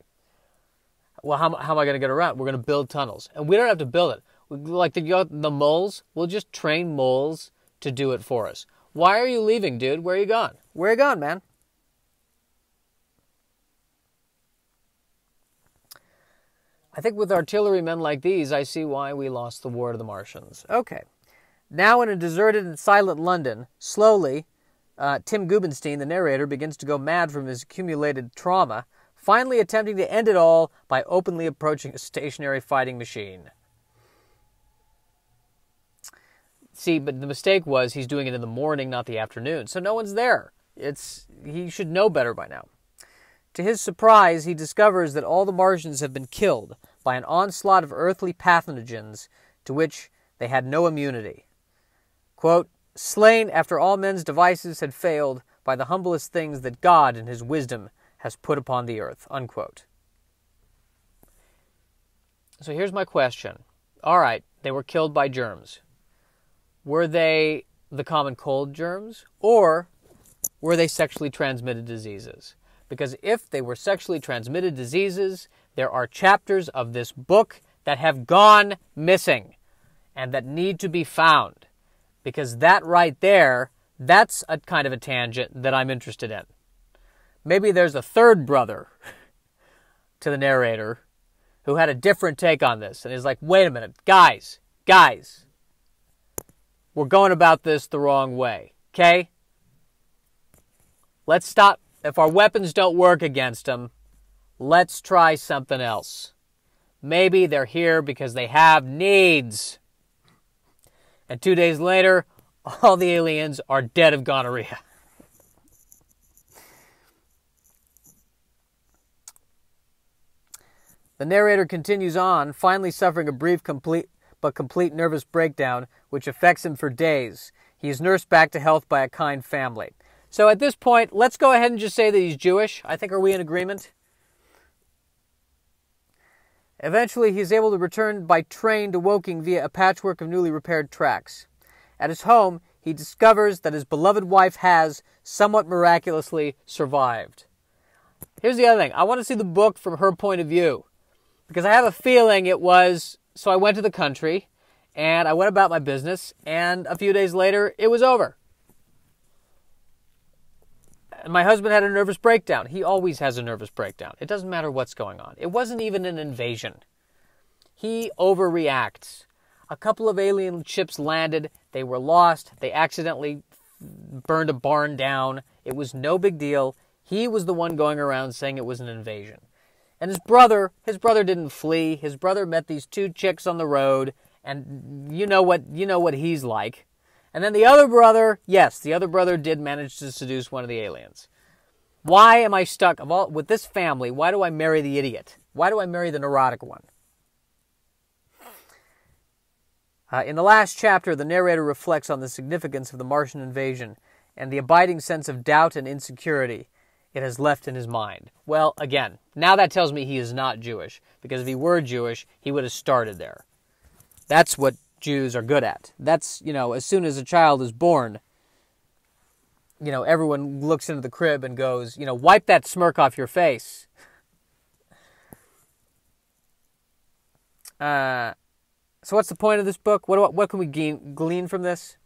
Well, how am I going to get around? We're going to build tunnels. And we don't have to build it. Like the moles, we'll just train moles to do it for us. Why are you leaving, dude? Where are you gone? Where are you gone, man? I think with artillerymen like these, I see why we lost the war to the Martians. Okay. Now in a deserted and silent London, slowly, Tim Gubenstein, the narrator, begins to go mad from his accumulated trauma, finally attempting to end it all by openly approaching a stationary fighting machine. See, but the mistake was he's doing it in the morning, not the afternoon, so no one's there. He should know better by now. To his surprise, he discovers that all the Martians have been killed by an onslaught of earthly pathogens to which they had no immunity. Quote, slain after all men's devices had failed by the humblest things that God in his wisdom has put upon the earth. Unquote. So here's my question. All right, they were killed by germs. Were they the common cold germs, or were they sexually transmitted diseases? Because if they were sexually transmitted diseases, There are chapters of this book that have gone missing and that need to be found. Because that right there, that's a kind of a tangent that I'm interested in. Maybe there's a third brother to the narrator who had a different take on this and is like, wait a minute, guys, we're going about this the wrong way, okay? Let's stop. If our weapons don't work against them, let's try something else. Maybe they're here because they have needs. And 2 days later, all the aliens are dead of gonorrhea. The narrator continues on, finally suffering a brief, complete nervous breakdown, which affects him for days. He is nursed back to health by a kind family. So at this point, let's go ahead and just say that he's Jewish. I think, are we in agreement? Eventually, he is able to return by train to Woking via a patchwork of newly repaired tracks. At his home, he discovers that his beloved wife has, somewhat miraculously, survived. Here's the other thing. I want to see the book from her point of view. Because I have a feeling it was, so I went to the country, and I went about my business, and a few days later, it was over. And my husband had a nervous breakdown. He always has a nervous breakdown. It doesn't matter what's going on. It wasn't even an invasion. He overreacts. A couple of alien ships landed. They were lost. They accidentally burned a barn down. It was no big deal. He was the one going around saying it was an invasion. And his brother didn't flee. His brother met these two chicks on the road, and you know what he's like. And then the other brother, yes, the other brother did manage to seduce one of the aliens. Why am I stuck with this family? Why do I marry the idiot? Why do I marry the neurotic one? In the last chapter, the narrator reflects on the significance of the Martian invasion and the abiding sense of doubt and insecurity it has left in his mind. Well, again, now that tells me he is not Jewish, because if he were Jewish, he would have started there. That's what Jews are good at. That's, as soon as a child is born, everyone looks into the crib and goes, wipe that smirk off your face. So what's the point of this book? What can we glean from this?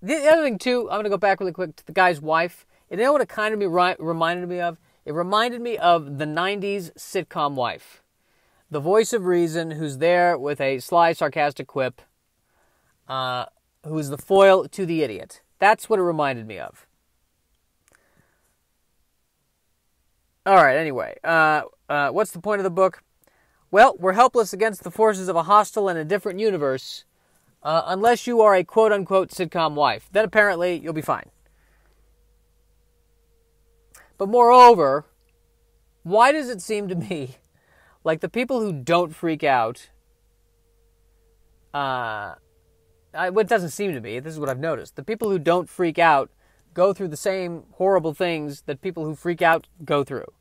The other thing, too, I'm going to go back really quick to the guy's wife. You know what it kind of reminded me of? It reminded me of the 90s sitcom wife. The voice of reason who's there with a sly, sarcastic quip, who's the foil to the idiot. That's what it reminded me of. All right, anyway, what's the point of the book? Well, we're helpless against the forces of a hostile and a different universe, unless you are a quote-unquote sitcom wife. Then apparently you'll be fine. But moreover, why does it seem to me like the people who don't freak out, it doesn't seem to me, this is what I've noticed, the people who don't freak out go through the same horrible things that people who freak out go through.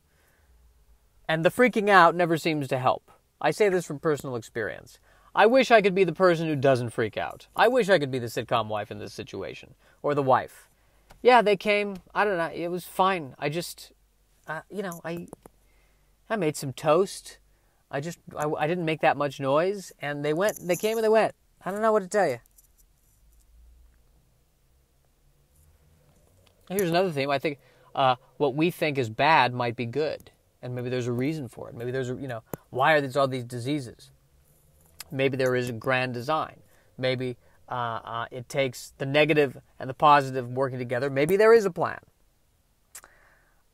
And the freaking out never seems to help. I say this from personal experience. I wish I could be the person who doesn't freak out. I wish I could be the sitcom wife in this situation. Or the wife. Yeah, they came. I don't know. It was fine. I just, I made some toast. I didn't make that much noise. And they came and they went. I don't know what to tell you. Here's another thing. I think what we think is bad might be good. And maybe there's a reason for it. Maybe there's why are all these diseases? Maybe there is a grand design. Maybe it takes the negative and the positive working together. Maybe there is a plan.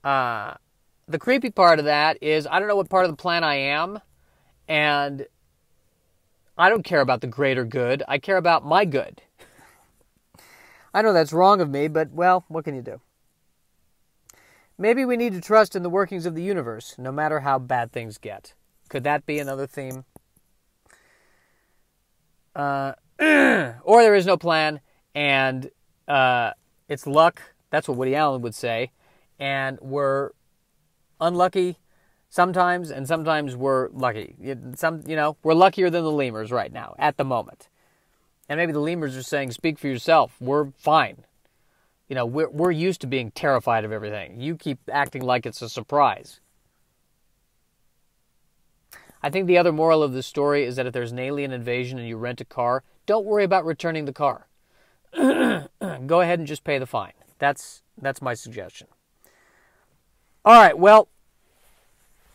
The creepy part of that is I don't know what part of the plan I am, and I don't care about the greater good. I care about my good. I know that's wrong of me, but, well, what can you do? Maybe we need to trust in the workings of the universe, no matter how bad things get. Could that be another theme? Or there is no plan, and it's luck. That's what Woody Allen would say. And we're unlucky sometimes, and sometimes we're lucky. We're luckier than the lemurs right now, at the moment. And maybe the lemurs are saying, speak for yourself. We're fine. We're used to being terrified of everything. You keep acting like it's a surprise. I think the other moral of this story is that if there's an alien invasion and you rent a car, don't worry about returning the car. Go ahead and just pay the fine. That's my suggestion. All right, well,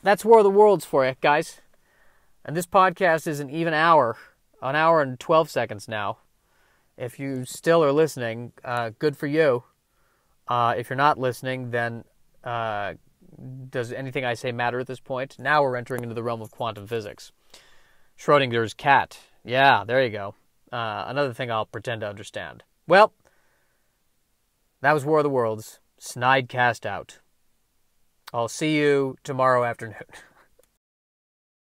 that's War of the Worlds for you, guys. And this podcast is an hour and 12 seconds now. If you still are listening, good for you. If you're not listening, then does anything I say matter at this point? Now we're entering into the realm of quantum physics. Schrodinger's cat. Yeah, there you go. Another thing I'll pretend to understand. Well, that was War of the Worlds. Snide cast out. I'll see you tomorrow afternoon.